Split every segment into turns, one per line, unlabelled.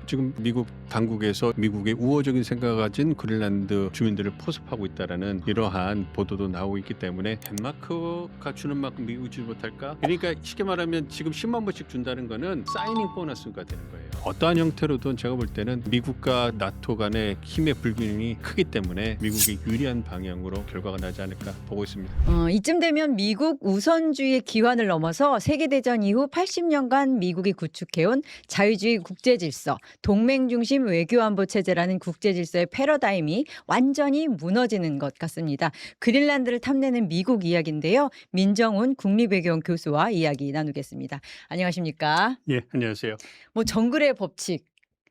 지금 미국 당국에서 미국의 우호적인 생각을 가진 그린란드 주민들을 포섭하고 있다라는 이러한 보도도 나오고 있기 때문에 덴마크가 주는 만큼 미국이 주지 못할까? 그러니까 쉽게 말하면 지금 10만 불씩 준다는 거는 사이닝 보너스가 되는 거예요. 어떠한 형태로든 제가 볼 때는 미국과 나토 간의 힘의 불균형이 크기 때문에 미국이 유리한 방향으로 결과가 나지 않을까 보고 있습니다.
이쯤 되면 미국 우선주의의 기환을 넘어서 세계대전 이후 80년간 미국이 구축해온 자유주의 국제질서, 동맹 중심 외교안보 체제라는 국제질서의 패러다임이 완전히 무너지는 것 같습니다. 그린란드를 탐내는 미국 이야기인데요. 민정훈 국립외교원 교수와 이야기 나누겠습니다. 안녕하십니까?
예, 안녕하세요.
뭐 정글의 법칙,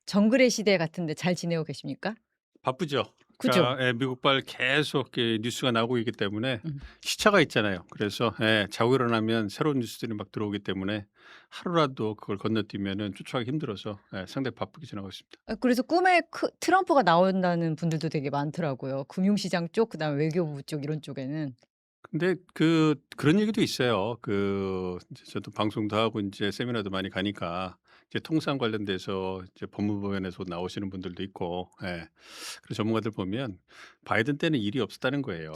정글의 시대 같은데 잘 지내고 계십니까?
바쁘죠.
그죠?
그러니까 미국발 계속 뉴스가 나오고 있기 때문에
음.
시차가 있잖아요. 그래서 자고 일어나면 새로운 뉴스들이 막 들어오기 때문에 하루라도 그걸 건너뛰면은 쫓아가기 힘들어서 상당히 바쁘게 지나고 있습니다.
그래서 꿈에 트럼프가 나온다는 분들도 되게 많더라고요. 금융시장 쪽 그다음에 외교부 쪽 이런 쪽에는.
근데 그런 얘기도 있어요. 이제 저도 방송도 하고 이제 세미나도 많이 가니까 이제 통상 관련돼서 이제 법무부에서 나오시는 분들도 있고 그래서 전문가들 보면 바이든 때는 일이 없었다는 거예요.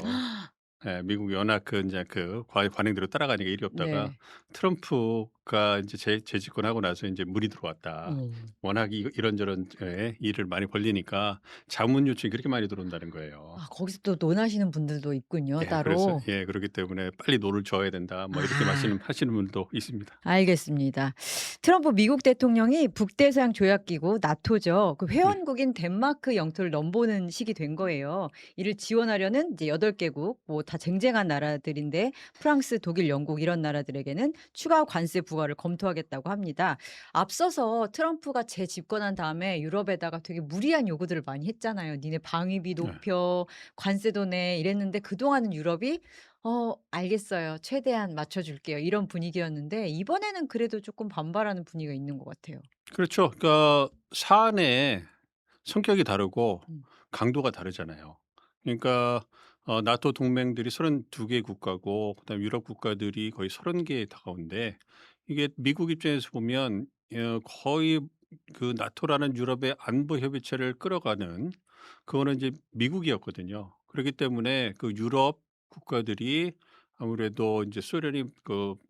미국이 워낙 인제 관행대로 따라가니까 일이 없다가
네.
트럼프가 인제 재집권하고 나서 인제 물이 들어왔다.
음.
워낙 이런저런 일을 많이 벌리니까 자문 요청이 그렇게 많이 들어온다는 거예요.
거기서 또 논하시는 분들도 있군요,
그래서
따로.
그렇기 때문에 "빨리 노를 저어야 된다." 뭐 이렇게
아.
하시는 분도 있습니다.
알겠습니다. 트럼프 미국 대통령이 북대서양 조약기구 나토죠. 그
네.
회원국인 덴마크 영토를 넘보는 식이 된 거예요. 이를 지원하려는 이제 8개국 뭐 다 쟁쟁한 나라들인데 프랑스, 독일, 영국 이런 나라들에게는 추가 관세 부과를 검토하겠다고 합니다. 앞서서 트럼프가 재집권한 다음에 유럽에다가 되게 무리한 요구들을 많이 했잖아요. "니네 방위비
네.
높여. 관세도 내." 이랬는데 그동안은 유럽이 알겠어요. 최대한 맞춰 줄게요." 이런 분위기였는데 이번에는 그래도 조금 반발하는 분위기가 있는 것 같아요.
그렇죠. 그러니까 사안의 성격이 다르고
음.
강도가 다르잖아요. 그러니까 나토 동맹들이 32개 국가고 그다음에 유럽 국가들이 거의 30개에 다가온데 이게 미국 입장에서 보면 거의 나토라는 유럽의 안보 협의체를 끌어가는 그거는 이제 미국이었거든요. 그렇기 때문에 유럽 국가들이 아무래도 이제 소련이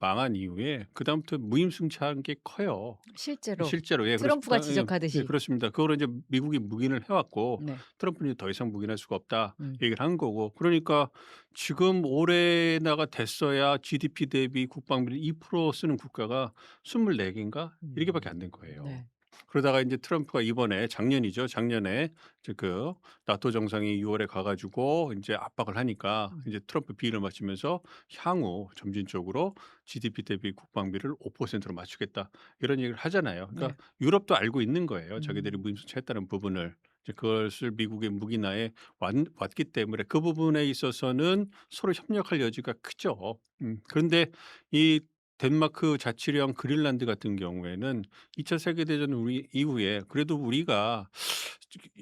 망한 이후에 그다음부터 무임승차한 게 커요.
실제로
실제로
트럼프가
그렇습니다.
지적하듯이.
그렇습니다. 그거를 이제 미국이 묵인을 해 왔고
네.
트럼프는 더 이상 묵인할 수가 없다
음.
얘기를 한 거고 그러니까 지금 올해나가 됐어야 GDP 대비 국방비를 2% 쓰는 국가가 24 개인가 이렇게 밖에 안 된 거예요.
네.
그러다가 인제 트럼프가 이번에 작년이죠. 작년에 이제 나토 정상이 6 월에 가 가지고 인제 압박을 하니까
음.
이제 트럼프 비인을 맞추면서 향후 점진적으로 GDP 대비 국방비를 5%로 맞추겠다. 이런 얘기를 하잖아요. 그러니까
네.
유럽도 알고 있는 거예요. 자기들이
음.
무임승차했다는 부분을. 이제 그것을 미국의 무기나에 왔기 때문에 그 부분에 있어서는 서로 협력할 여지가 크죠. 그런데 이 덴마크 자치령 그린란드 같은 경우에는 2차 세계대전 이후에 그래도 우리가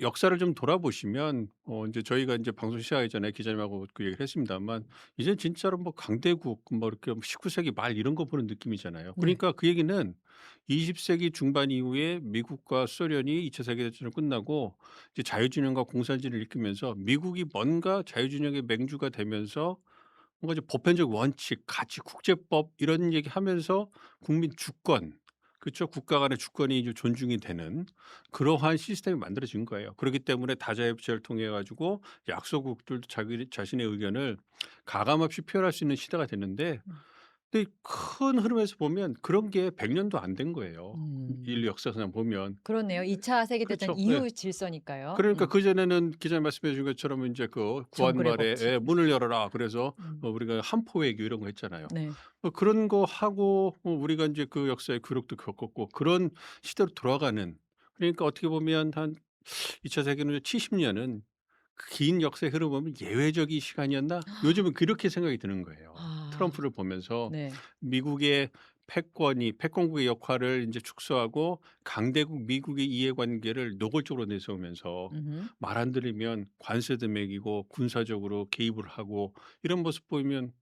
역사를 좀 돌아보시면 인제 저희가 인제 방송 시작하기 전에 기자님하고 그 얘기를 했습니다만 이제 진짜로 뭐 강대국 뭐 이렇게 19 세기 말 이런 거 보는 느낌이잖아요.
네.
그러니까 그 얘기는 20 세기 중반 이후에 미국과 소련이 2차 세계대전을 끝나고 이제 자유진영과 공산주의를 일으키면서 미국이 뭔가 자유진영의 맹주가 되면서 뭔가 이제 보편적 원칙, 가치, 국제법 이런 얘기하면서 국민 주권 그쵸. 국가 간의 주권이 이제 존중이 되는 그러한 시스템이 만들어진 거예요. 그렇기 때문에 다자협치를 통해 가지고 약소국들도 자기 자신의 의견을 가감 없이 표현할 수 있는 시대가 됐는데
음.
근데 큰 흐름에서 보면 그런 게 100 년도 안 된 거예요. 인류
음.
역사상 보면.
그렇네요. 2차 세계대전
그렇죠. 예.
이후 질서니까요.
그러니까 그전에는 기자님 말씀해 주신 것처럼 인제
정글의
구한말에
법칙.
"문을 열어라." 그래서
음.
우리가 한포 외교 이런 거 했잖아요.
네.
그런 거 하고 우리가 인제 그 역사의 굴욕도 겪었고 그런 시대로 돌아가는 그러니까 어떻게 보면 한 2차 세계는 70 년은 그 긴 역사의 흐름 보면 '예외적인 시간이었나?' 요즘은 그렇게 생각이 드는 거예요.
아.
트럼프를 보면서
네.
미국의 패권국의 역할을 인제 축소하고 강대국 미국의 이해관계를 노골적으로 내세우면서
음음.
말 안 들으면 관세도 매기고 군사적으로 개입을 하고 이런 모습 보이면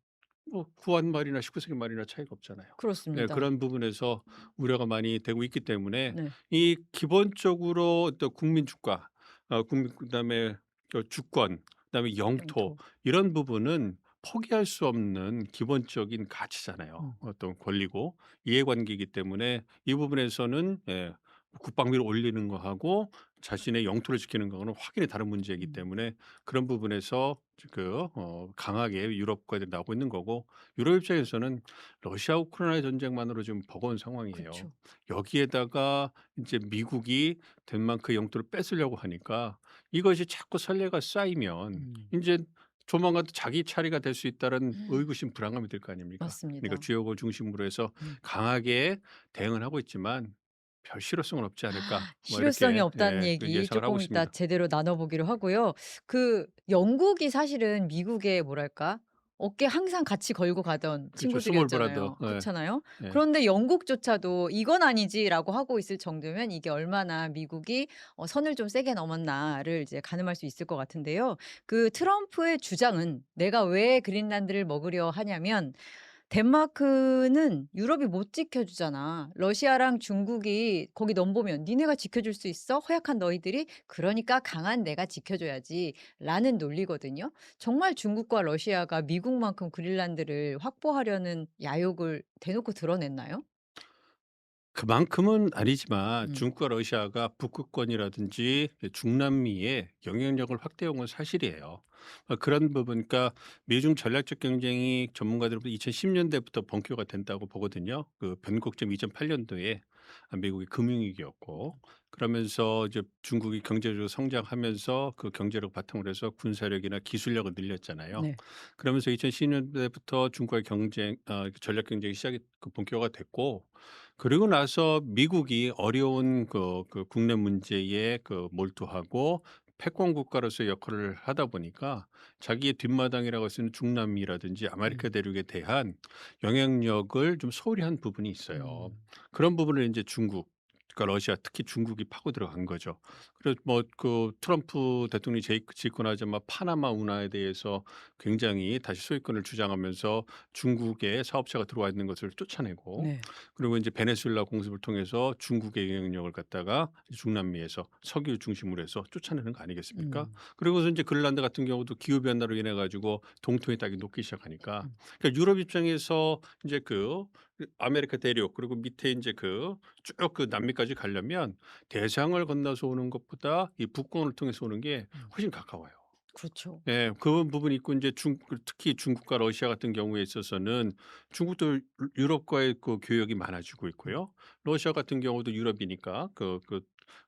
뭐 9한 마리나 19세기 말이나 차이가 없잖아요. 네,
그렇습니다.
그런 부분에서 우려가 많이 되고 있기 때문에
네.
이 기본적으로 어떤 국민 주가, 국민 그다음에 주권, 그다음에 영토
영토.
이런 부분은 포기할 수 없는 기본적인 가치잖아요.
음.
어떤 권리고 이해관계이기 때문에 이 부분에서는 국방비를 올리는 거하고 자신의 영토를 지키는 거는 확연히 다른 문제이기
음.
때문에 그런 부분에서 강하게 유럽 과들이 나오고 있는 거고 유럽 입장에서는 러시아 우크라이나 전쟁만으로 지금 버거운 상황이에요.
그쵸.
여기에다가 이제 미국이 덴마크 영토를 뺏으려고 하니까 이것이 자꾸 선례가 쌓이면
음.
이제 조만간 또 자기 차례가 될 수 있다는
음.
의구심 불안감이 들 거 아닙니까? 그러니까
맞습니다.
주요국을 중심으로 해서
음.
강하게 대응을 하고 있지만 '별 실효성은 없지 않을까.' 뭐
실효성이
이렇게
없다는
그
얘기
예상을 하고
조금 이따
있습니다.
제대로 나눠 보기로 하고요. 그 영국이 사실은 미국의 뭐랄까? 어깨 항상 같이 걸고 가던
그렇죠. 스몰 브라더.
친구들이었잖아요.
예.
그렇잖아요.
예.
그런데 영국조차도 '이건 아니지.'라고 하고 있을 정도면 이게 얼마나 미국이 '선을 좀 세게 넘었나.'를 이제 가늠할 수 있을 것 같은데요. 그 트럼프의 주장은 내가 왜 그린란드를 먹으려 하냐면 덴마크는 유럽이 못 지켜주잖아. 러시아랑 중국이 거기 넘보면 "니네가 지켜줄 수 있어? 허약한 너희들이? 그러니까 강한 내가 지켜줘야지."라는 논리거든요. 정말 중국과 러시아가 미국만큼 그린란드를 확보하려는 야욕을 대놓고 드러냈나요?
그만큼은 아니지만
음.
중국과 러시아가 북극권이라든지 중남미에 영향력을 확대한 건 사실이에요. 그런 부분 그러니까 미중 전략적 경쟁이 전문가들로부터 2010 년대부터 본격화가 된다고 보거든요. 그 변곡점 2008 년도에 미국이 금융위기였고 그러면서 이제 중국이 경제적으로 성장하면서 그 경제력 바탕으로 해서 군사력이나 기술력을 늘렸잖아요.
네.
그러면서 2010 년대부터 중국과의 전략 경쟁이 시작이 본격화가 됐고 그리고 나서 미국이 어려운 국내 문제에 몰두하고 패권 국가로서의 역할을 하다 보니까 자기의 뒷마당이라고 할 수 있는 중남미라든지 아메리카
음.
대륙에 대한 영향력을 좀 소홀히 한 부분이 있어요.
음.
그런 부분을 이제 중국 그러니까 러시아 특히 중국이 파고 들어간 거죠. 그래서 뭐 트럼프 대통령이 집권하자마자 파나마 운하에 대해서 굉장히 다시 소유권을 주장하면서 중국의 사업자가 들어와 있는 것을 쫓아내고
네.
그리고 인제 베네수엘라 공습을 통해서 중국의 영향력을 갖다가 중남미에서 석유 중심으로 해서 쫓아내는 거 아니겠습니까?
음.
그리고서 인제 그린란드 같은 경우도 기후 변화로 인해 가지고 동토의 땅이 녹기 시작하니까
음.
그러니까 유럽 입장에서 인제 아메리카 대륙 그리고 밑에 인제 쭉 남미까지 가려면 대상을 건너서 오는 것보다 이 북권을 통해서 오는 게
음.
훨씬 가까워요.
그렇죠.
네. 그 부분이 있고 인제 특히 중국과 러시아 같은 경우에 있어서는 중국도 유럽과의 교역이 많아지고
음.
있고요. 러시아 같은 경우도 유럽이니까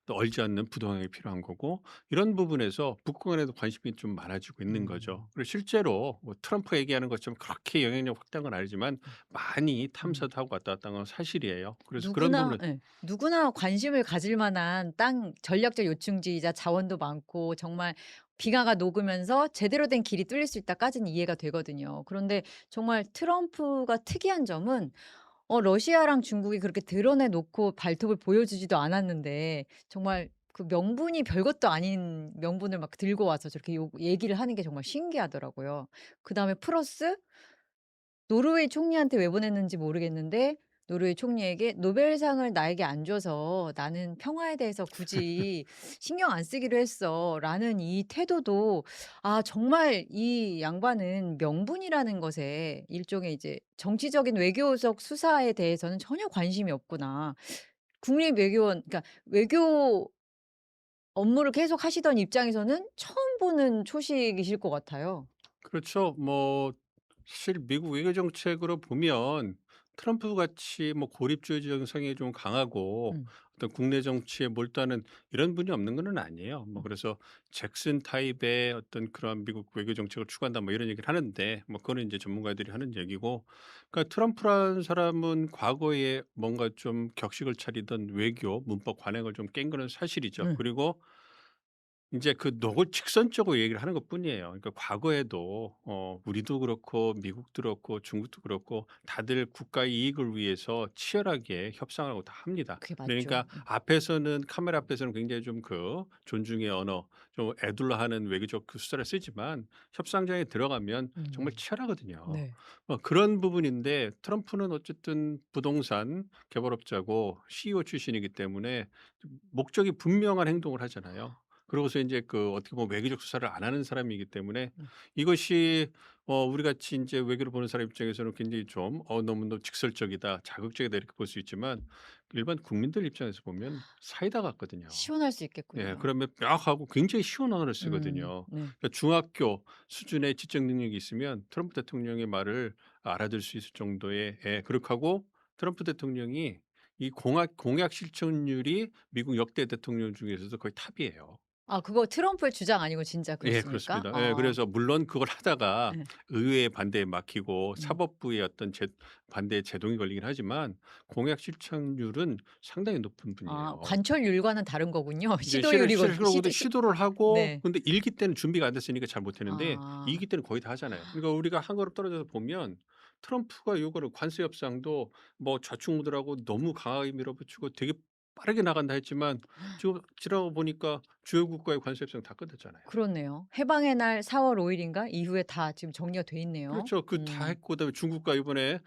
또 얼지 않는 부동항이 필요한 거고 이런 부분에서 북한에도 관심이 좀 많아지고 있는 거죠.
음.
그리고 실제로 뭐 트럼프가 얘기하는 것처럼 그렇게 영향력 확대한 건 아니지만
음.
많이
음.
탐사도 하고 왔다 갔다 한 건 사실이에요. 그래서 그런
누구나
부분에
예. 누구나 관심을 가질 만한 땅 전략적 요충지이자 자원도 많고 정말 빙하가 녹으면서 제대로 된 길이 뚫릴 수 있다까지는 이해가 되거든요. 그런데 정말 트럼프가 특이한 점은 러시아랑 중국이 그렇게 드러내 놓고 발톱을 보여주지도 않았는데 정말 그 명분이 별것도 아닌 명분을 막 들고 와서 저렇게 얘기를 하는 게 정말 신기하더라고요. 그다음에 플러스 노르웨이 총리한테 왜 보냈는지 모르겠는데 노르웨이 총리에게 "노벨상을 나에게 안 줘서 나는 평화에 대해서 굳이 신경 안 쓰기로 했어."라는 이 태도도 정말 이 양반은 명분이라는 것에 일종의 이제 정치적인 외교적 수사에 대해서는 전혀 관심이 없구나. 국립외교원 그러니까 외교 업무를 계속 하시던 입장에서는 처음 보는 초식이실 것 같아요.
그렇죠. 뭐 사실 미국 외교 정책으로 보면 트럼프 같이 뭐 고립주의 정성이 좀 강하고
음.
어떤 국내 정치에 몰두하는 이런 분이 없는 건 아니에요. 뭐
음.
그래서 잭슨 타입의 어떤 그런 미국 외교 정책을 추구한다 뭐 이런 얘기를 하는데 뭐 그거는 이제 전문가들이 하는 얘기고 그러니까 트럼프라는 사람은 과거에 뭔가 좀 격식을 차리던 외교 문법 관행을 좀 깬 거는 사실이죠.
음.
그리고 인제 그 노골 직선적으로 얘기를 하는 것뿐이에요. 그러니까 과거에도 우리도 그렇고 미국도 그렇고 중국도 그렇고 다들 국가의 이익을 위해서 치열하게 협상하고 다 합니다.
그게 맞죠.
그러니까 앞에서는 카메라 앞에서는 굉장히 좀 그 존중의 언어 좀 에둘러하는 외교적 그 수단을 쓰지만 협상장에 들어가면 정말 치열하거든요.
네.
그런 부분인데 트럼프는 어쨌든 부동산 개발업자고 CEO 출신이기 때문에 좀 목적이 분명한 행동을 하잖아요. 그러고서 인제 그 어떻게 보면 외교적 수사를 안 하는 사람이기 때문에
음.
이것이 우리 같이 인제 외교를 보는 사람 입장에서는 굉장히 좀 '너무 직설적이다. 자극적이다.' 이렇게 볼 수 있지만 일반 국민들 입장에서 보면 사이다 같거든요.
시원할 수
예.
있겠군요.
그러면 빽하고 굉장히 쉬운 언어를 쓰거든요.
네.
그러니까 중학교 수준의 지적 능력이 있으면 트럼프 대통령의 말을 알아들을 수 있을 정도의 그렇게 하고 트럼프 대통령이 이 공약 실천율이 미국 역대 대통령 중에서도 거의 탑이에요.
아 그거 트럼프의 주장 아니고 진짜
예
그렇습니까?
그렇습니다. 예
아.
그래서 물론 그걸 하다가
예.
의회의 반대에 막히고
음.
사법부의 어떤 반대에 제동이 걸리긴 하지만 공약 실천율은 상당히 높은
아
분이에요.
관철율과는 다른 거군요.
이제
시도율이고
실시하려고도 시도를 하고
네.
근데 1기 때는 준비가 안 됐으니까 잘 못 했는데
아.
2기 때는 거의 다 하잖아요. 그러니까 우리가 한 걸음 떨어져서 보면 트럼프가 요거를 관세 협상도 뭐 좌충우돌하고 너무 강하게 밀어붙이고 되게 빠르게 나간다 했지만 지금 지나고 보니까 주요 국가의 관세 협상 다 끝냈잖아요.
그렇네요. 해방의 날 4월 5 일인가 이후에 다 지금 정리가 돼 있네요.
그렇죠. 그 다 했고 그다음에 중국과 이번에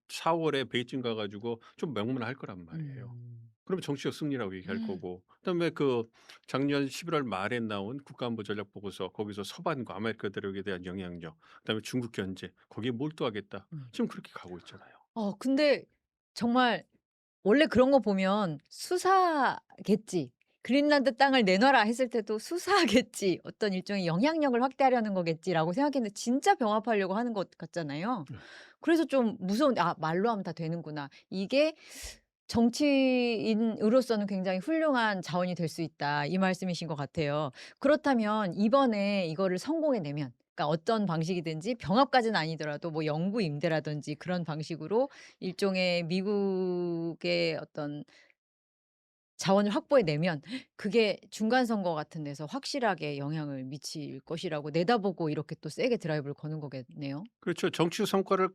4 월에 베이징 가 가지고 좀 명문할 거란 말이에요.
음.
그러면 정치적 승리라고 얘기할 거고 그다음에 그 작년 11월 말에 나온 국가안보 전략 보고서 거기서 서방과 아메리카 대륙에 대한 영향력 그다음에 중국 견제 거기에 몰두하겠다.
음.
지금 그렇게 가고 있잖아요.
근데 정말 원래 그런 거 보면 '수사겠지. 그린란드 땅을 내놔라.' 했을 때도 '수사겠지. 어떤 일종의 영향력을 확대하려는 거겠지.'라고 생각했는데 진짜 병합하려고 하는 것 같잖아요.
네.
그래서 좀 무서운데 '아 말로 하면 다 되는구나.' 이게 '정치인으로서는 굉장히 훌륭한 자원이 될 수 있다.' 이 말씀이신 것 같아요. 그렇다면 이번에 이거를 성공해 내면 그러니까 어떤 방식이든지 병합까지는 아니더라도 뭐 영구 임대라든지 그런 방식으로 일종의 미국의 어떤 자원을 확보해 내면 그게 중간 선거 같은 데서 확실하게 영향을 미칠 것이라고 내다보고 이렇게 또 세게 드라이브를 거는 거겠네요.
그렇죠. 정치적 성과를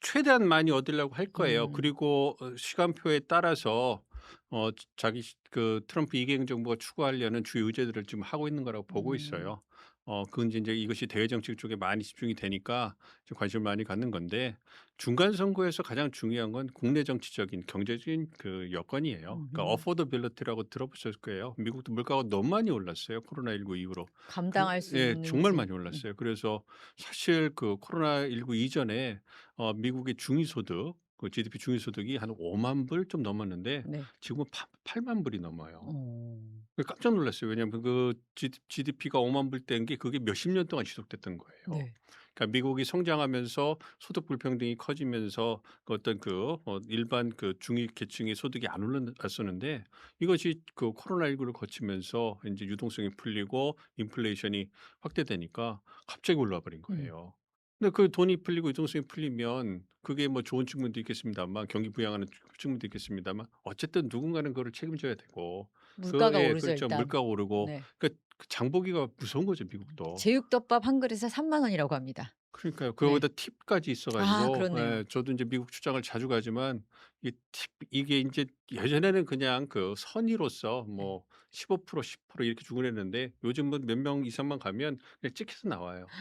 최대한 많이 얻으려고 할 거예요.
음.
그리고 시간표에 따라서 자기 그 트럼프 2기 행정부가 추구하려는 주요 의제들을 지금 하고 있는 거라고 보고
음.
있어요. 그건 인제 이것이 대외 정책 쪽에 많이 집중이 되니까 좀 관심을 많이 갖는 건데 중간 선거에서 가장 중요한 건 국내 정치적인 경제적인 그 여건이에요. 그러니까
음음.
어포더빌리티라고 들어보셨을 거예요. 미국도 물가가 너무 많이 올랐어요, 코로나19 이후로.
감당할 수
정말
있는지.
많이 올랐어요. 그래서 사실 그 코로나19 이전에 미국의 중위소득 그 GDP 중위소득이 한 5만 불 좀 넘었는데
네.
지금은 8만 불이 넘어요.
어.
깜짝 놀랐어요. 왜냐하면 그 GDP가 5만 불 된 게 그게 몇십 년 동안 지속됐던 거예요.
네.
그러니까 미국이 성장하면서 소득 불평등이 커지면서 그 어떤 일반 그 중위 계층의 소득이 안 올랐었는데 이것이 그 코로나19를 거치면서 이제 유동성이 풀리고 인플레이션이 확대되니까 갑자기 올라와 버린
음.
거예요. 근데 그 돈이 풀리고 유동성이 풀리면 그게 뭐 좋은 측면도 있겠습니다만 경기 부양하는 측면도 있겠습니다만 어쨌든 누군가는 그거를 책임져야 되고
물가가 오르죠
그렇죠.
일단.
물가가 오르고
네.
그 장보기가 무서운 거죠 미국도.
제육덮밥 한 그릇에 3만 원이라고 합니다.
그러니까요.
네.
그거기다 팁까지 있어
아
가지고
그렇네요.
저도 인제 미국 출장을 자주 가지만 이게 인제 예전에는 그냥 그 선의로서
네.
뭐 15% 10% 이렇게 주고 그랬는데 요즘은 몇 명 이상만 가면 그냥 찍혀서 나와요.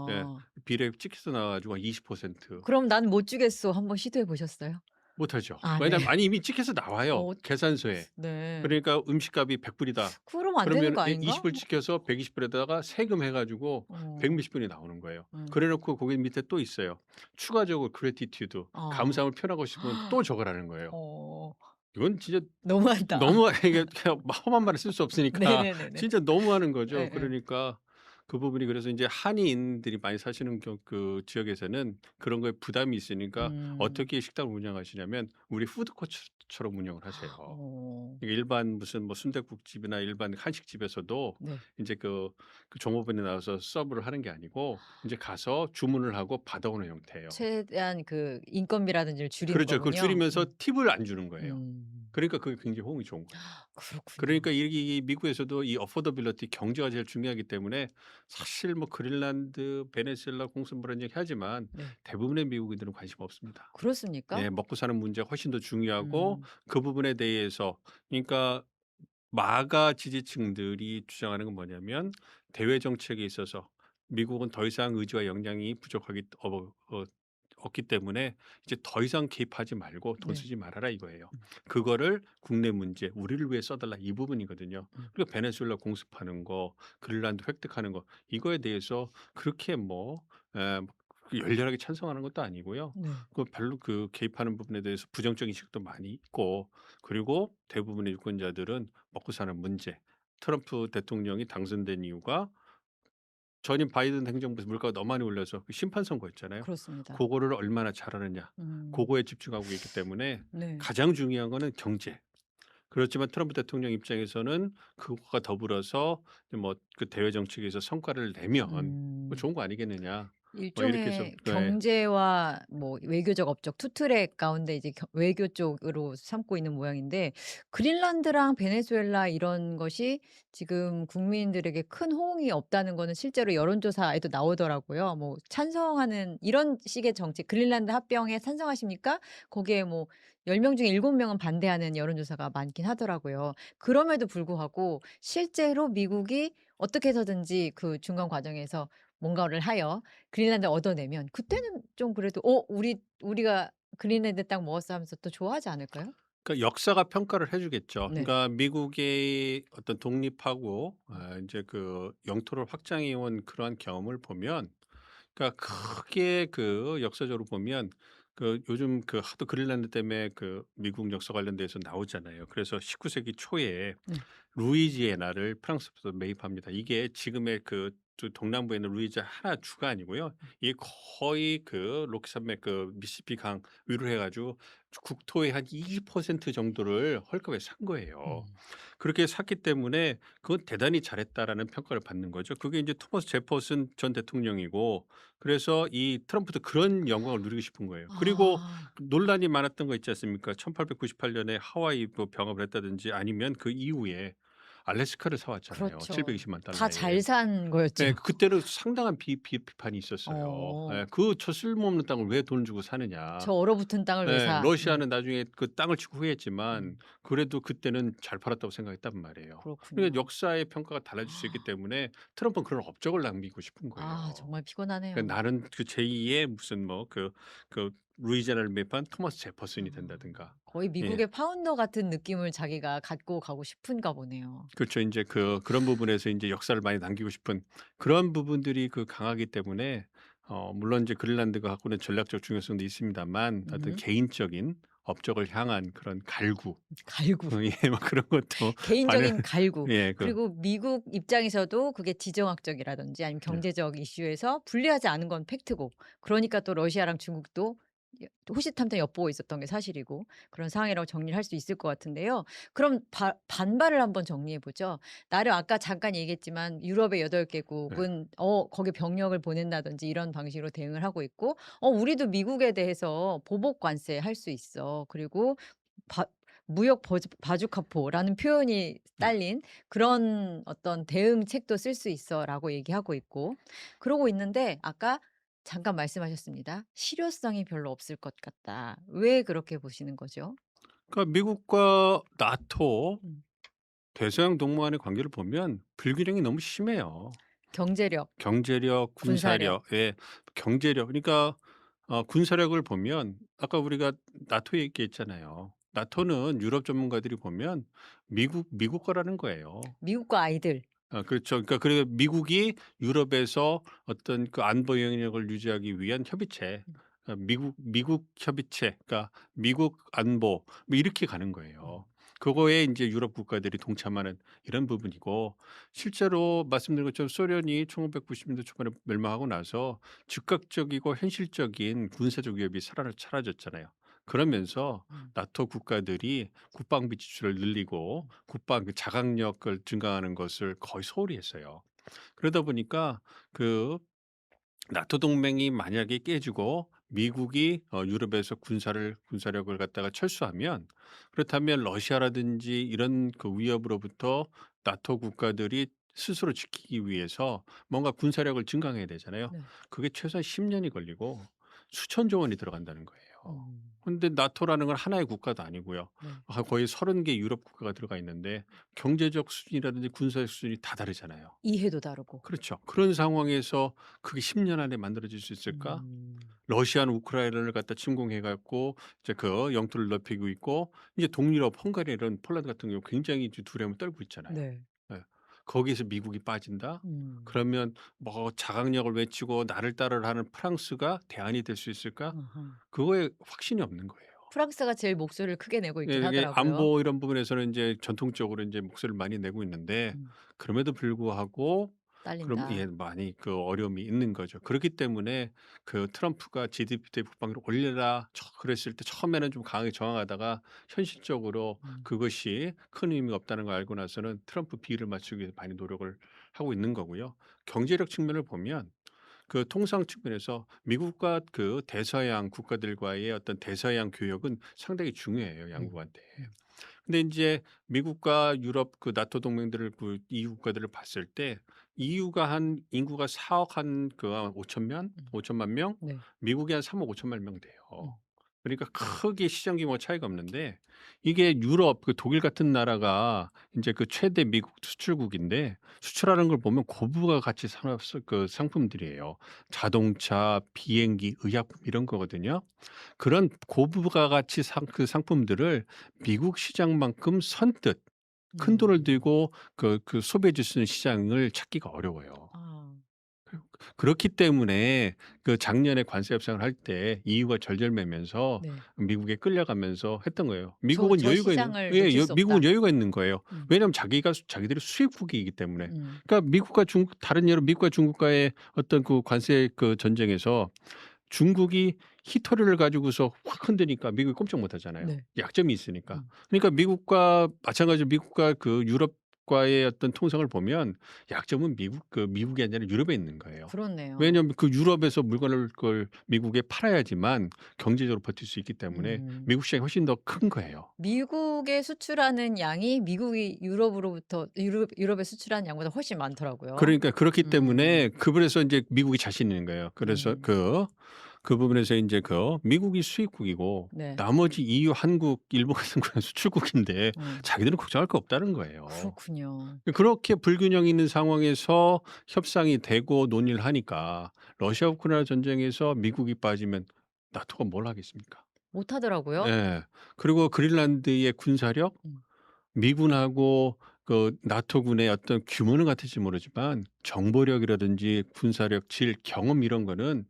예.
어.
비례 찍혀서 나와 가지고 한 20%.
그럼 "난 못 주겠어." 한번 시도해 보셨어요?
못하죠.
아 네.
왜냐면 아니 이미 찍혀서 나와요
어
계산서에.
네.
그러니까 음식값이 100 불이다.
그러면 안 되는
그러면
거
예
아닌가?
20불 찍혀서 120 불에다가 세금 해 가지고 100
어.
몇십 불이 나오는 거예요.
음.
그래 놓고 거기 밑에 또 있어요. 추가적으로 그래티튜드
어.
감사함을 표현하고 싶으면 또 적으라는 거예요.
어.
이건 진짜
너무한다.
너무 이게 그냥 험한 말을 쓸 수 없으니까
네네네네.
진짜 너무하는 거죠.
예예.
그러니까 그 부분이 그래서 인제 한인들이 많이 사시는 그 지역에서는 그런 거에 부담이 있으니까
음.
어떻게 식당을 운영하시냐면 우리 푸드코트처럼 운영을 하세요.
어.
일반 무슨 뭐 순댓국집이나 일반 한식집에서도
네.
인제 그 종업원이 나와서 서브를 하는 게 아니고 인제 가서 주문을 하고 받아오는 형태예요.
최대한 그 인건비라든지를 줄이는
그렇죠. 그걸
거군요.
줄이면서 팁을 안 주는 거예요.
음.
그러니까 그게 굉장히 호응이 좋은 거죠.
그렇군요.
그러니까 이 미국에서도 이 어포더빌리티 경제가 제일 중요하기 때문에 사실 뭐 그린란드, 베네수엘라 공산 불안 얘기하지만
네.
대부분의 미국인들은 관심 없습니다.
그렇습니까?
네. 먹고 사는 문제가 훨씬 더 중요하고
음.
그 부분에 대해서 그러니까 마가 지지층들이 주장하는 건 뭐냐면 대외 정책에 있어서 미국은 더 이상 의지와 역량이 부족하기 없기 때문에 이제 더 이상 개입하지 말고 돈
네.
쓰지 말아라 이거예요.
음.
그거를 국내 문제, 우리를 위해 써달라 이 부분이거든요.
음.
그리고 베네수엘라 공습하는 거, 그린란드 획득하는 거 이거에 대해서 그렇게 뭐 열렬하게 찬성하는 것도 아니고요.
네.
그 별로 그 개입하는 부분에 대해서 부정적인 인식도 많이 있고 그리고 대부분의 유권자들은 먹고 사는 문제, 트럼프 대통령이 당선된 이유가 전임 바이든 행정부에서 물가가 너무 많이 올라서 그 심판 선거였잖아요.
그렇습니다.
고거를 얼마나 잘하느냐.
음.
고거에 집중하고 있기 때문에
네.
가장 중요한 거는 경제. 그렇지만 트럼프 대통령 입장에서는 그것과 더불어서 뭐 그 대외 정책에서 성과를 내면 뭐
음.
좋은 거 아니겠느냐. 뭐 이렇게 해서
일종의
네.
경제와 뭐 외교적 업적 투 트랙 가운데 이제 외교 쪽으로 삼고 있는 모양인데 그린란드랑 베네수엘라 이런 것이 지금 국민들에게 큰 호응이 없다는 거는 실제로 여론조사에도 나오더라고요. 뭐 찬성하는 이런 식의 정책 그린란드 합병에 찬성하십니까? 거기에 뭐 10명 중에 7 명은 반대하는 여론조사가 많긴 하더라고요. 그럼에도 불구하고 실제로 미국이 어떻게 해서든지 그 중간 과정에서 뭔가를 하여 그린란드 얻어내면 그때는 좀 그래도 '어 우리가 그린란드 땅 먹었어.' 하면서 또 좋아하지 않을까요?
그러니까 역사가 평가를 해 주겠죠.
네.
그러니까 미국의 어떤 독립하고 인제 그 영토를 확장해 온 그러한 경험을 보면 그러니까 크게 그 역사적으로 보면 그 요즘 그 하도 그린란드 때문에 그 미국 역사 관련돼서 나오잖아요. 그래서 19 세기 초에
네.
루이지애나를 프랑스부터 매입합니다. 이게 지금의 그 동남부에 있는 루이지애나 하나 주가 아니고요. 이게 거의 그 로키 산맥 그 미시시피 강 위로 해 가지고 국토의 한 20% 정도를 헐값에 산 거예요.
음.
그렇게 샀기 때문에 그건 '대단히 잘했다.'라는 평가를 받는 거죠. 그게 이제 토머스 제퍼슨 전 대통령이고 그래서 이 트럼프도 그런 영광을 누리고 싶은 거예요. 그리고
아.
논란이 많았던 거 있지 않습니까? 1898 년에 하와이 뭐 병합을 했다든지 아니면 그 이후에 알래스카를 사 왔잖아요.
그렇죠.
720만
다
달러에.
잘 산
예.
거였죠.
그때는 상당한 비판이 있었어요.
어.
예. "그 저 쓸모없는 땅을 왜 돈 주고 사느냐."
"저 얼어붙은 땅을 왜
예.
사." 네.
러시아는 나중에 그 땅을 주고 후회했지만
음.
그래도 그때는 잘 팔았다고 생각했단 말이에요. 그러니까
그렇군요.
역사의 평가가 달라질 수 있기
아.
때문에 트럼프는 그런 업적을 남기고 싶은
아
거예요.
정말 피곤하네요.
그러니까 나는 그 제2의 무슨 뭐 루이지애나를 매입한 토마스 제퍼슨이 된다든가.
거의
예.
미국의 파운더 같은 느낌을 자기가 갖고 가고 싶은가 보네요.
그렇죠. 인제 그런 부분에서 인제 역사를 많이 남기고 싶은 그런 부분들이 강하기 때문에 물론 이제 그린란드가 갖고 있는 전략적 중요성도 있습니다만 어떤
음.
개인적인 업적을 향한 그런 갈구
갈구.
예 뭐 그런 것도 반을
개인적인 갈구.
예
그리고 미국 입장에서도 그게 지정학적이라든지 아니면
네.
경제적 이슈에서 불리하지 않은 건 팩트고 그러니까 또 러시아랑 중국도 호시탐탐 엿보고 있었던 게 사실이고 그런 상황이라고 정리를 할 수 있을 것 같은데요. 그럼 반발을 한번 정리해 보죠. 나름 아까 잠깐 얘기했지만 유럽의 8
네.
개국은 거기 병력을 보낸다든지 이런 방식으로 대응을 하고 있고 우리도 미국에 대해서 보복 관세 할 수 있어. 그리고 바 무역 바주카포라는 표현이
네.
딸린 그런 어떤 대응책도 쓸 수 있어라고 얘기하고 있고 그러고 있는데 아까 잠깐 말씀하셨습니다. 실효성이 별로 없을 것 같다. 왜 그렇게 보시는 거죠?
그러니까 미국과 나토
음.
대서양 동맹 간의 관계를 보면 불균형이 너무 심해요.
경제력,
경제력,
군사력.
군사력 예 경제력 그러니까 군사력을 보면 아까 우리가 나토 얘기했잖아요. 나토는 유럽 전문가들이 보면 미국 거라는 거예요.
미국과 아이들.
그렇죠. 그러니까 미국이 유럽에서 어떤 그 안보 영역을 유지하기 위한 협의체 미국 협의체 그러니까 미국 안보 뭐 이렇게 가는
음.
거예요. 그거에 인제 유럽 국가들이 동참하는 이런 부분이고 실제로 말씀드린 것처럼 소련이 1990 년대 초반에 멸망하고 나서 즉각적이고 현실적인 군사적 위협이 사라졌잖아요. 그러면서
음.
나토 국가들이 국방비 지출을 늘리고 국방 그 자각력을 증강하는 것을 거의 소홀히 했어요. 그러다 보니까 그 나토 동맹이 만약에 깨지고 미국이 유럽에서 군사력을 갖다가 철수하면, 그렇다면 러시아라든지 이런 그 위협으로부터 나토 국가들이 스스로 지키기 위해서 뭔가 군사력을 증강해야 되잖아요.
네.
그게 최소한 10 년이 걸리고 수천조 원이 들어간다는 거예요.
음.
근데 나토라는 건 하나의 국가도 아니고요.
네.
거의 30개 유럽 국가가 들어가 있는데 경제적 수준이라든지 군사적 수준이 다 다르잖아요.
이해도 다르고.
그렇죠. 그런 상황에서 그게 10년 안에 만들어질 수 있을까?
음.
러시아는 우크라이나를 갖다 침공해 갖고 이제 그 영토를 넓히고 있고, 이제 동유럽 헝가리 이런 폴란드 같은 경우 굉장히 이제 두려움을 떨고 있잖아요.
네.
예. 거기에서 미국이 빠진다?
음.
그러면 뭐 자각력을 외치고 나를 따르라 하는 프랑스가 대안이 될 수 있을까?
아하.
그거에 확신이 없는 거예요.
프랑스가 제일 목소리를 크게 내고
예,
있긴
이게
하더라고요.
안보 이런 부분에서는 인제 전통적으로 인제 목소리를 많이 내고 있는데,
음.
그럼에도 불구하고 그럼 예,
딸린다.
많이 그 어려움이 있는 거죠. 그렇기 때문에 그 트럼프가 GDP 대 국방비를 올려라 그랬을 때 처음에는 좀 강하게 저항하다가 현실적으로
음.
그것이 큰 의미가 없다는 걸 알고 나서는 트럼프 비를 맞추기 위해서 많이 노력을 하고 있는 거고요. 경제력 측면을 보면 그 통상 측면에서 미국과 그 대서양 국가들과의 어떤 대서양 교역은 상당히 중요해요,
음.
양국한테.
음.
근데 인제 미국과 유럽 그 나토 동맹들을 그 EU 국가들을 봤을 때 EU가 한 인구가 4억 한 그 한 5천 명,
음.
5천만 명,
네.
미국이 한 3억 5천만 명 돼요.
음.
그러니까 크게 시장 규모가 차이가 없는데, 이게 유럽 그 독일 같은 나라가 인제 그 최대 미국 수출국인데, 수출하는 걸 보면 고부가 가치 산업 그 상품들이에요. 자동차, 비행기, 의약품 이런 거거든요. 그런 고부가 가치 그 상품들을 미국 시장만큼 선뜻 큰돈을
음.
들고 소비해 줄 수 있는 시장을 찾기가 어려워요.
아.
그 그렇기 때문에 그 작년에 관세 협상을 할 때 EU가 절절매면서
네.
미국에 끌려가면서 했던 거예요.
저 시장을
예,
놓칠 수
미국은
없다.
여유가 있는 거예요.
음.
왜냐하면 자기들이 수입국이기 때문에.
음.
그러니까 미국과 중국, 다른 예로 미국과 중국과의 어떤 그 관세 그 전쟁에서 중국이 히토리를 가지고서 확 흔드니까 미국이 꼼짝 못 하잖아요,
네.
약점이 있으니까.
음.
그러니까 미국과 마찬가지로 미국과 그 유럽과의 어떤 통상을 보면 약점은 미국이 아니라 유럽에 있는 거예요.
그렇네요.
왜냐하면 그 유럽에서 물건을 그걸 미국에 팔아야지만 경제적으로 버틸 수 있기 때문에
음.
미국 시장이 훨씬 더 큰 거예요.
미국에 수출하는 양이 미국이 유럽으로부터 유럽에 수출하는 양보다 훨씬 많더라고요.
그러니까 그렇기 때문에
음.
그 부분에서 인제 미국이 자신 있는 거예요. 그래서
음.
그 부분에서 인제 미국이 수입국이고
네.
나머지 EU, 한국, 일본 같은 거는 수출국인데
음.
자기들은 걱정할 거 없다는 거예요.
그렇군요.
그렇게 불균형이 있는 상황에서 협상이 되고 논의를 하니까, 러시아 우크라이나 전쟁에서 미국이 빠지면 나토가 뭘 하겠습니까?
못 하더라고요.
예. 그리고 그린란드의 군사력,
음.
미군하고 그 나토군의 어떤 규모는 같을지 모르지만 정보력이라든지 군사력, 질, 경험 이런 거는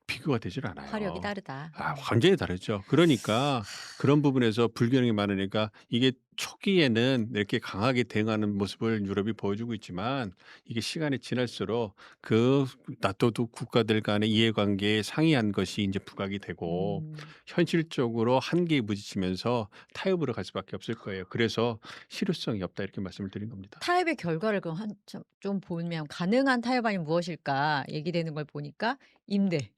비교가 되질
화력이
않아요.
다르다.
완전히 다르죠. 그러니까 그런 부분에서 불균형이 많으니까 이게 초기에는 이렇게 강하게 대응하는 모습을 유럽이 보여주고 있지만, 이게 시간이 지날수록 그 나토 국가들 간의 이해관계에 상이한 것이 이제 부각이 되고
음.
현실적으로 한계에 부딪히면서 타협으로 갈 수밖에 없을 거예요. 그래서 실효성이 없다 이렇게 말씀을 드린 겁니다.
타협의 결과를 그럼 한 좀 보면 가능한 타협안이 무엇일까 얘기되는 걸 보니까 임대,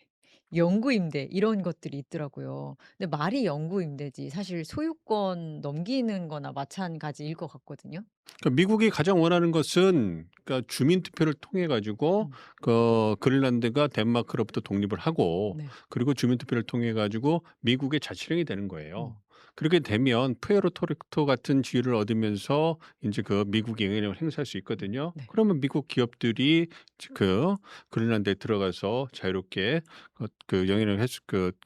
영구 임대 이런 것들이 있더라고요. 근데 말이 영구 임대지 사실 소유권 넘기는 거나 마찬가지일 것 같거든요.
그러니까 미국이 가장 원하는 것은, 그러니까 주민 투표를 통해 가지고
음.
그린란드가 덴마크로부터 독립을 하고,
네.
그리고 주민 투표를 통해 가지고 미국의 자치령이 되는
음.
거예요. 그렇게 되면 푸에르토리코 같은 지위를 얻으면서 인제 미국이 영향력을 행사할 수 있거든요.
네.
그러면 미국 기업들이 그린란드에 들어가서 자유롭게 영향을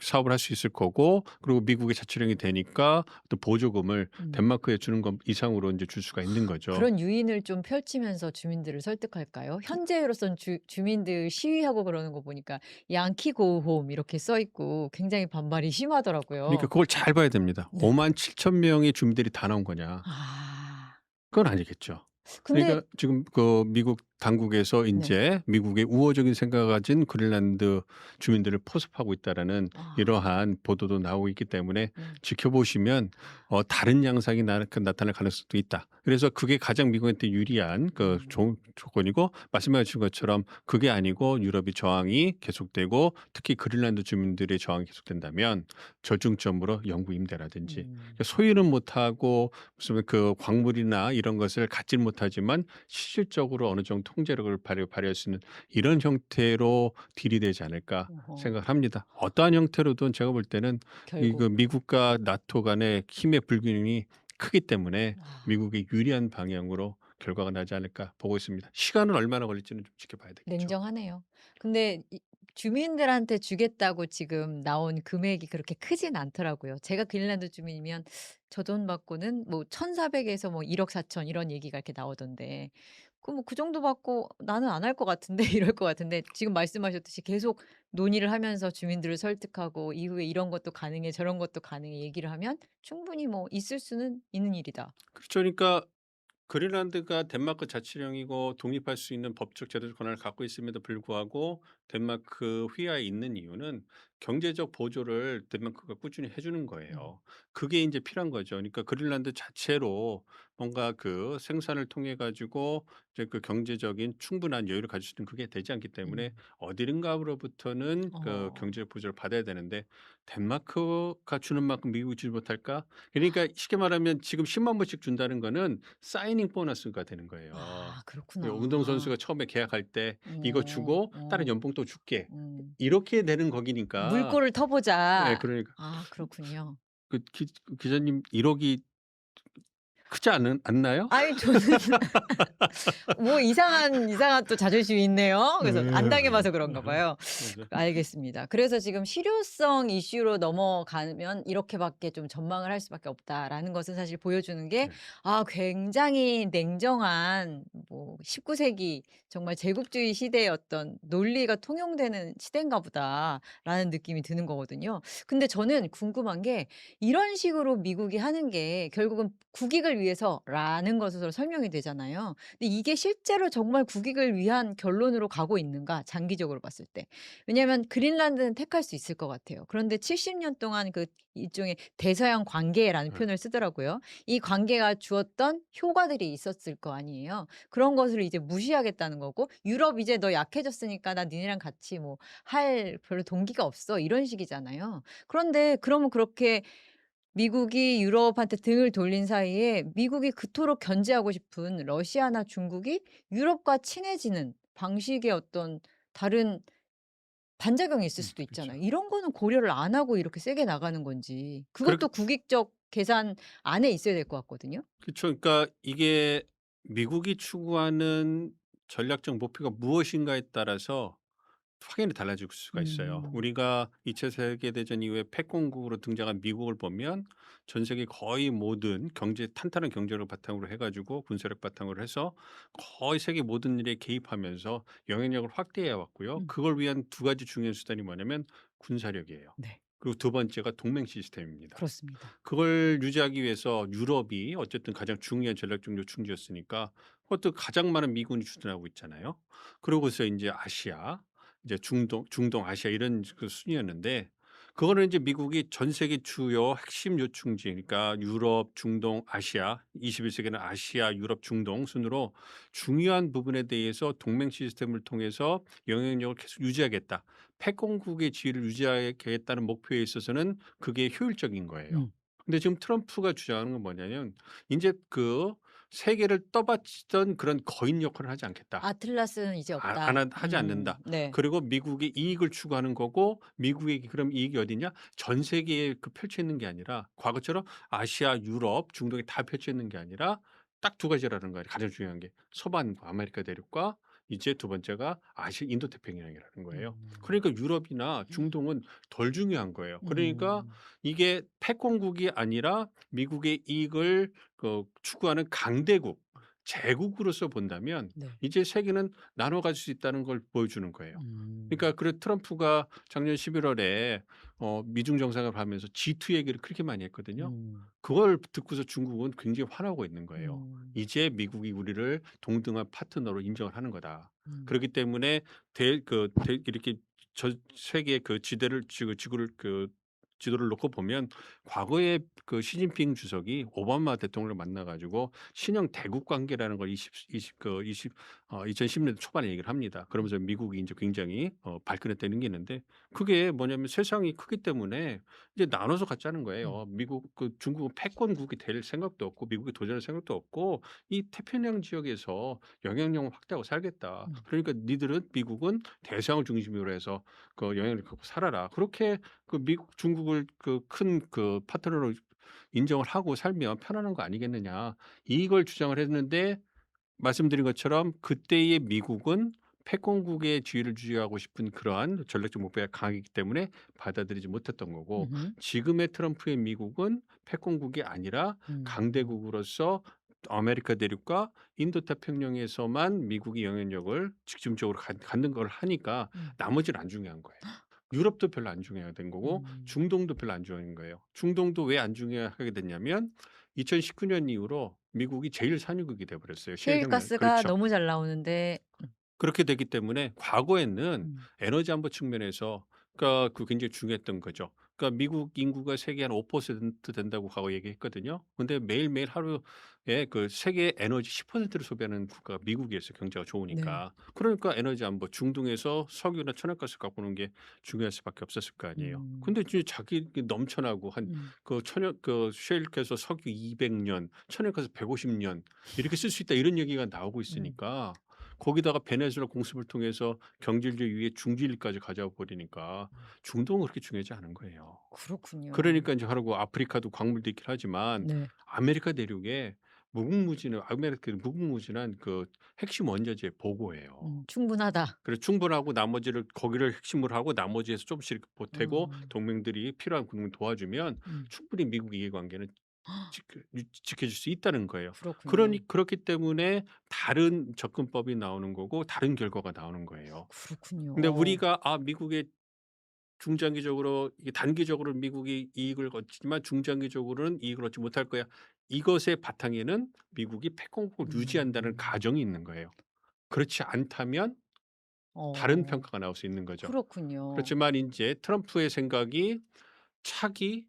사업을 할 수 있을 거고, 그리고 미국의 자치령이 되니까 또 보조금을
음.
덴마크에 주는 것 이상으로 인제 줄 수가 있는 거죠.
그런 유인을 좀 펼치면서 주민들을 설득할까요? 현재로선 주민들 시위하고 그러는 거 보니까 양키 고 홈 이렇게 써 있고 굉장히 반발이
그러니까
심하더라고요.
그걸 잘 봐야 됩니다.
네.
5만 7천 명의 주민들이 다 나온 거냐?
아.
그건 아니겠죠.
근데
그러니까 지금 미국 당국에서
네.
인제 미국의 우호적인 생각을 가진 그린란드 주민들을 포섭하고 있다라는
아
이러한 보도도 나오고 있기 때문에
네.
지켜보시면 다른 양상이 나타날 가능성도 있다. 그래서 그게 가장 미국한테 유리한 그
음.
조건이고, 말씀하신 것처럼 그게 아니고 유럽이 저항이 계속되고 특히 그린란드 주민들의 저항이 계속된다면 절중점으로 영구 임대라든지
음.
소유는 못하고 무슨 그 광물이나 이런 것을 갖지는 못하지만 실질적으로 어느 정도 통제력을 발휘할 수 있는 이런 형태로 딜이 되지 않을까
어허.
생각을 합니다. 어떠한 형태로든 제가 볼 때는
결국.
이거 미국과 나토 간의 힘의 불균형이 크기 때문에
아.
미국이 유리한 방향으로 결과가 나지 않을까 보고 있습니다. 시간은 얼마나 걸릴지는 좀 지켜봐야 되겠죠.
냉정하네요. 근데 주민들한테 주겠다고 지금 나온 금액이 그렇게 크진 않더라고요. 제가 그린란드 주민이면 저 돈 받고는 뭐 1,400 에서 뭐 1억 4천 이런 얘기가 이렇게 나오던데 그 정도 받고 '나는 안 할 것 같은데.' 이럴 것 같은데 지금 말씀하셨듯이 계속 논의를 하면서 주민들을 설득하고 이후에 이런 것도 가능해 저런 것도 가능해 얘기를 하면 충분히 뭐 있을 수는 있는 일이다.
그렇죠. 그러니까 그린란드가 덴마크 자치령이고 독립할 수 있는 법적 제도적 권한을 갖고 있음에도 불구하고 덴마크 휘하에 있는 이유는 경제적 보조를 덴마크가 꾸준히 해 주는
음.
거예요. 그게 인제 필요한 거죠. 그러니까 그린란드 자체로 뭔가 그 생산을 통해 가지고 이제 그 경제적인 충분한 여유를 가질 수 있는 그게 되지 않기 때문에
음.
어디든가로부터는 그
어.
경제 보조를 받아야 되는데 '덴마크가 주는 만큼 미국이 주지 못할까?' 그러니까 쉽게 말하면 지금 10만 불씩 준다는 거는 사이닝 보너스가 되는 거예요.
아
그
그렇구나.
운동선수가 처음에 계약할 때 "이거
어.
주고 다른
어.
연봉 또 줄게."
음.
이렇게 되는 거기니까.
물꼬를
예,
터보자.
그러니까
아 그렇군요.
그 기자님 1 억이 크지 않나요?
아니 저는 뭐 이상한 또 자존심이 있네요. 그래서 안 당해 봐서 그런가 봐요.
그래서
알겠습니다. 그래서 지금 실효성 이슈로 넘어가면 '이렇게밖에 좀 전망을 할 수밖에 없다.'라는 것은 사실 보여주는 게
네.
굉장히 냉정한 뭐 19 세기 정말 제국주의 시대의 어떤 논리가 통용되는 시대인가 보다라는 느낌이 드는 거거든요. 근데 저는 궁금한 게 이런 식으로 미국이 하는 게 결국은 국익을 위해서라는 것으로 설명이 되잖아요. 근데 이게 실제로 정말 국익을 위한 결론으로 가고 있는가? 장기적으로 봤을 때. 왜냐하면 그린란드는 택할 수 있을 것 같아요. 그런데 70년 동안 그 일종의 대서양 관계라는
네.
표현을 쓰더라고요. 이 관계가 주었던 효과들이 있었을 거 아니에요. 그런 것을 이제 무시하겠다는 거고 "유럽 이제 너 약해졌으니까 나 니네랑 같이 뭐 할 별로 동기가 없어." 이런 식이잖아요. 그런데 그러면 그렇게 미국이 유럽한테 등을 돌린 사이에 미국이 그토록 견제하고 싶은 러시아나 중국이 유럽과 친해지는 방식의 어떤 다른 반작용이 있을 수도
그렇죠.
있잖아요. 이런 거는 고려를 안 하고 이렇게 세게 나가는 건지
그렇게
그것도 국익적 계산 안에 있어야 될 것 같거든요.
그쵸. 그러니까 이게 미국이 추구하는 전략적 목표가 무엇인가에 따라서 확연히 달라질 수가 있어요.
음.
우리가 2차 세계 대전 이후에 패권국으로 등장한 미국을 보면 전 세계 거의 모든 탄탄한 경제를 바탕으로 해 가지고 군사력 바탕으로 해서 거의 세계 모든 일에 개입하면서 영향력을 확대해 왔고요.
음.
그걸 위한 두 가지 중요한 수단이 뭐냐면 군사력이에요.
네.
그리고 두 번째가 동맹 시스템입니다.
그렇습니다.
그걸 유지하기 위해서 유럽이 어쨌든 가장 중요한 전략적 요충지였으니까 그것도 가장 많은 미군이 주둔하고 있잖아요. 그러고서 인제 아시아, 이제 중동, 아시아 이런 그 순위였는데 그거는 인제 미국이 전 세계 주요 핵심 요충지, 그러니까 유럽, 중동, 아시아, 21 세기는 아시아, 유럽, 중동 순으로 중요한 부분에 대해서 동맹 시스템을 통해서 영향력을 계속 유지하겠다. 패권국의 지위를 유지하겠다는 목표에 있어서는 그게 효율적인 거예요.
음.
근데 지금 트럼프가 주장하는 건 뭐냐면 인제 그 세계를 떠받치던 그런 거인 역할을 하지 않겠다.
'아틀라스는 이제
안
없다.'
하지 않는다.
네.
그리고 미국의 이익을 추구하는 거고, 미국의 그럼 이익이 어디냐? 전 세계에 펼쳐 있는 게 아니라 과거처럼 아시아, 유럽, 중동에 다 펼쳐 있는 게 아니라 딱 두 가지라는 거예요. 가장 중요한 게 서반구 아메리카 대륙과 이제 두 번째가 인도 태평양이라는 거예요.
음.
그러니까 유럽이나 중동은 덜 중요한 거예요. 그러니까
음.
이게 패권국이 아니라 미국의 이익을 추구하는 강대국, 제국으로서 본다면
네.
이제 세계는 나눠 가질 수 있다는 걸 보여주는 거예요. 그러니까
음.
그래 트럼프가 작년 11월 월에 미중 정상회담을 하면서 G2 얘기를 그렇게 많이 했거든요.
음.
그걸 듣고서 중국은 굉장히 화나고 있는 거예요.
음.
이제 미국이 우리를 동등한 파트너로 인정을 하는 거다.
음.
그렇기 때문에 이렇게 세계 그 지구를 지도를 놓고 보면 과거에 그 시진핑 주석이 오바마 대통령을 만나 가지고 신형 대국 관계라는 걸 2010년대 초반에 얘기를 합니다.
음.
그러면서 미국이 이제 굉장히 발끈했다는 게 있는데 그게 뭐냐면 세상이 크기 때문에 이제 나눠서 갖자는
음.
거예요. 중국은 패권국이 될 생각도 없고 미국이 도전할 생각도 없고 이 태평양 지역에서 영향력을 확대하고 살겠다.
음.
그러니까 니들은 미국은 대서양을 중심으로 해서 그 영향력 갖고 살아라. 그렇게 그 미국 중국을 그 큰 그 파트너로 인정을 하고 살면 편안한 거 아니겠느냐. 이걸 주장을 했는데 말씀드린 것처럼 그때의 미국은 패권국의 지위를 주장하고 싶은 그러한 전략적 목표가 강하기 때문에 받아들이지 못했던 거고
음음.
지금의 트럼프의 미국은 패권국이 아니라
음.
강대국으로서 아메리카 대륙과 인도 태평양에서만 미국이 영향력을 집중적으로 갖는 걸 하니까
음.
나머지는 안 중요한 거예요. 유럽도 별로 안 중요하던 거고
음.
중동도 별로 안 중요한 거예요. 중동도 왜 안 중요하게 됐냐면 2019년 이후로 미국이 제일 산유국이 돼 버렸어요. 셰일 혁명
셰일가스가
그렇죠.
너무 잘 나오는데
그렇게 되기 때문에 과거에는
음.
에너지 안보 측면에서 그러니까 굉장히 중요했던 거죠. 그러니까 미국 인구가 세계 한 5% 된다고 과거 얘기했거든요. 근데 매일매일 하루에 그 세계 에너지 10%를 소비하는 국가가 미국이었어요, 경제가
네.
좋으니까. 그러니까 에너지 안보 중동에서 석유나 천연가스 갖고 오는 게 중요할 수밖에 없었을 거 아니에요.
음.
근데 이제 자기 넘쳐나고 한
음.
셰일께서 석유 200년, 천연가스 150년 이렇게 쓸 수 있다 이런 얘기가 나오고
음.
있으니까 거기다가 베네수엘라 공습을 통해서 경질적 유해 중진리까지 가져와 버리니까
음.
중동은 그렇게 중요하지 않은 거예요.
그렇군요.
그러니까 인제 하라고 아프리카도 광물도 있긴 하지만
네.
아메리카 대륙에 무궁무진한 그 핵심 원자재 보고해요.
충분하다.
그래서 충분하고 나머지를 거기를 핵심으로 하고 나머지에서 좀씩 보태고
음.
동맹들이 필요한 국면 도와주면
음.
충분히 미국 이해관계는 지켜줄 수 있다는 거예요.
그렇군요.
그렇기 때문에 다른 접근법이 나오는 거고 다른 결과가 나오는 거예요. 근데
그렇군요.
우리가 미국의 중장기적으로 이게 단기적으로 미국이 이익을 얻지만 중장기적으로는 이익을 얻지 못할 거야. 이것의 바탕에는 미국이 패권국을 유지한다는
음.
가정이 있는 거예요. 그렇지 않다면 다른
어.
평가가 나올 수 있는 거죠.
그렇군요.
그렇지만 인제 트럼프의 생각이 차기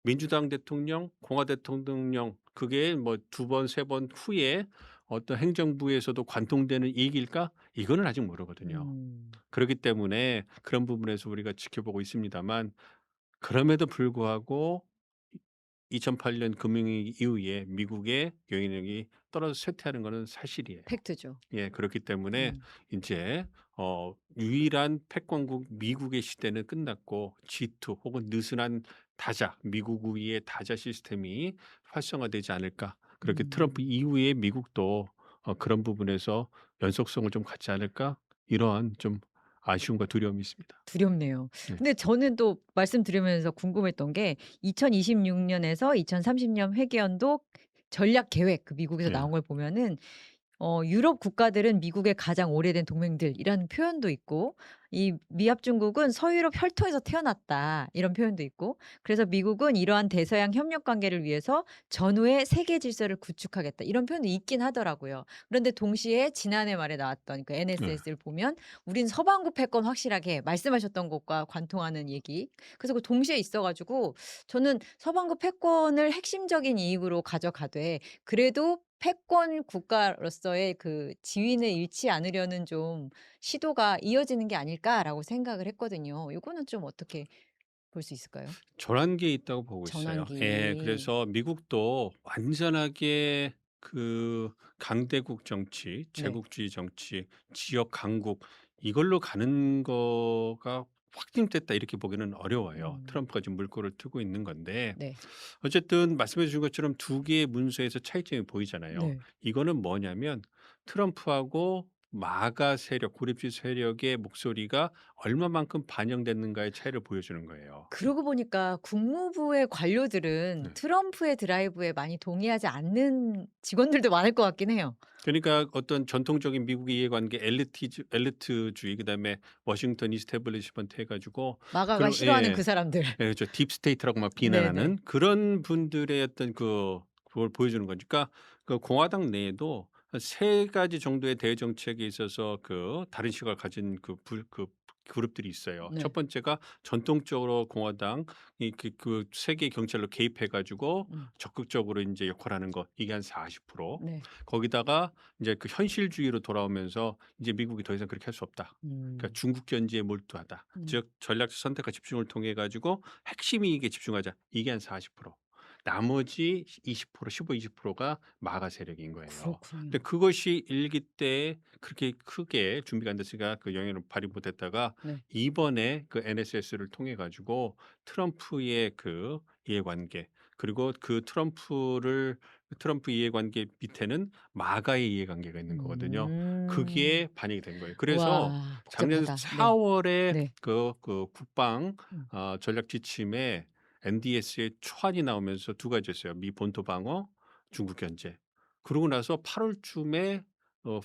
민주당 대통령, 공화 대통령 그게 뭐 두 번 세 번 후에 어떤 행정부에서도 관통되는 이익일까? 이거는 아직 모르거든요.
음.
그렇기 때문에 그런 부분에서 우리가 지켜보고 있습니다만 그럼에도 불구하고 2008년 금융위기 이후에 미국의 영향력이 떨어져 쇠퇴하는 것은 사실이에요.
팩트죠.
예. 그렇기 때문에
음.
인제 유일한 패권국 미국의 시대는 끝났고 G2 혹은 느슨한 다자 미국 우위의 다자 시스템이 활성화되지 않을까. 그렇게 트럼프
음.
이후에 미국도 그런 부분에서 연속성을 좀 갖지 않을까. 이러한 좀 아쉬움과 두려움이 있습니다.
두렵네요.
네.
근데 저는 또 말씀드리면서 궁금했던 게 2026 년에서 2030년 회계연도 전략 계획 그 미국에서
예.
나온 걸 보면은 유럽 국가들은 미국의 가장 오래된 동맹들이라는 표현도 있고 이 미합 중국은 서유럽 혈통에서 태어났다 이런 표현도 있고 그래서 미국은 이러한 대서양 협력 관계를 위해서 전후의 세계 질서를 구축하겠다 이런 표현도 있긴 하더라고요. 그런데 동시에 지난해 말에 나왔던 그
예.
NSS를 보면 우린 서방구 패권 확실하게 말씀하셨던 것과 관통하는 얘기. 그래서 그 동시에 있어 가지고 저는 서방구 패권을 핵심적인 이익으로 가져가되 그래도 패권 국가로서의 그 지위는 잃지 않으려는 좀 시도가 이어지는 게 아닐까라고 생각을 했거든요. 요거는 좀 어떻게 볼 수 있을까요?
전환기에 있다고 보고 있어요. 예.
전환기.
그래서 미국도 완전하게 그 강대국 정치,
네.
제국주의 정치, 지역 강국 이걸로 가는 거가 확定됐다 이렇게 보기는 어려워요.
음.
트럼프가 지금 물꼬를 트고 있는 건데
네.
어쨌든 말씀해 주신 것처럼 두 개의 문서에서 차이점이 보이잖아요.
네.
이거는 뭐냐면 트럼프하고 마가 세력, 고립주의 세력의 목소리가 얼마만큼 반영됐는가의 차이를 보여주는 거예요.
그러고 보니까 국무부의 관료들은
네.
트럼프의 드라이브에 많이 동의하지 않는 직원들도 많을 것 같긴 해요.
그러니까 어떤 전통적인 미국의 이해관계 엘리트주의 그다음에 워싱턴 이스태블리시먼트 해 가지고
마가가
그런
싫어하는 그
예.
사람들.
예 그렇죠. 딥스테이트라고 막
네네.
비난하는 그런 분들의 어떤 그걸 보여주는 거니까 그 공화당 내에도 한 3 가지 정도의 대외 정책에 있어서 그 다른 시각을 가진 그 그룹들이 있어요. 첫
네.
번째가 전통적으로 공화당 이 그 세계 경찰로 개입해 가지고
음.
적극적으로 인제 역할하는 것 이게 한 40%.
네.
거기다가 인제 그 현실주의로 돌아오면서 이제 미국이 더 이상 그렇게 할 수 없다. 그러니까
음.
중국 견제에 몰두하다.
음.
즉 전략적 선택과 집중을 통해 가지고 핵심 이익에 집중하자. 이게 한 40%. 나머지 20% 15-20%가 마가 세력인 거예요. 근데
그렇군요.
그것이 일기 때 그렇게 크게 준비가 안 됐으니까 그 영향을 발휘 못 했다가
네.
이번에 그 NSS를 통해 가지고 트럼프의 그 이해관계 그리고 트럼프 이해관계 밑에는 마가의 이해관계가 있는 거거든요.
음.
그게 반영이 된 거예요. 그래서
와
작년
복잡하다.
4
네.
월에
네.
그 국방
음.
전략 지침에 NDS의 초안이 나오면서 2 가지였어요. 미 본토 방어, 중국 견제. 그러고 나서 8 월쯤에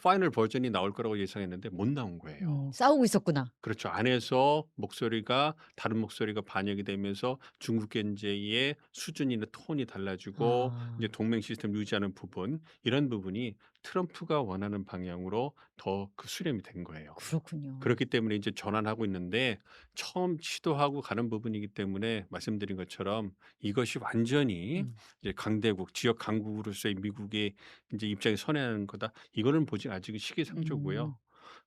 파이널 버전이 나올 거라고 예상했는데 못 나온 거예요.
싸우고 있었구나.
그렇죠. 안에서 목소리가 다른 목소리가 반영이 되면서 중국 견제의 수준이나 톤이 달라지고 이제
아
동맹 시스템 유지하는 부분 이런 부분이 트럼프가 원하는 방향으로 더 수렴이 된 거예요.
그렇군요.
그렇기 때문에 이제 전환하고 있는데 처음 시도하고 가는 부분이기 때문에 말씀드린 것처럼 이것이 완전히
음.
이제 강대국, 지역 강국으로서의 미국의 인제 입장에 선회하는 거다. 이거는 보직 아직은
음.
시기상조고요.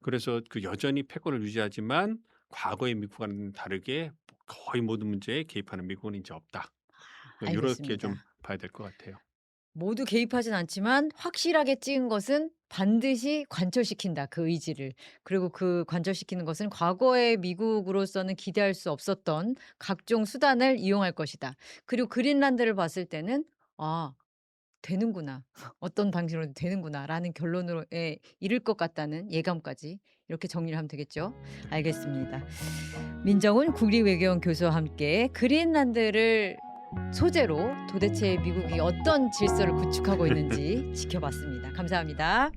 그래서 그 여전히 패권을 유지하지만 과거의 미국과는 다르게 거의 모든 문제에 개입하는 미국은 인제 없다. 요렇게 좀
알겠습니다.
봐야 될 것 같아요.
모두 개입하진 않지만 확실하게 찍은 것은 반드시 관철시킨다, 그 의지를. 그리고 그 관철시키는 것은 과거의 미국으로서는 기대할 수 없었던 각종 수단을 이용할 것이다. 그리고 그린란드를 봤을 때는 '아 되는구나. 어떤 방식으로든 되는구나.'라는 결론으로 이를 것 같다는 예감까지 이렇게 정리를 하면 되겠죠. 알겠습니다. 민정훈 국립외교원 교수와 함께 그린란드를 소재로 도대체 미국이 어떤 질서를 구축하고 있는지 지켜봤습니다. 감사합니다.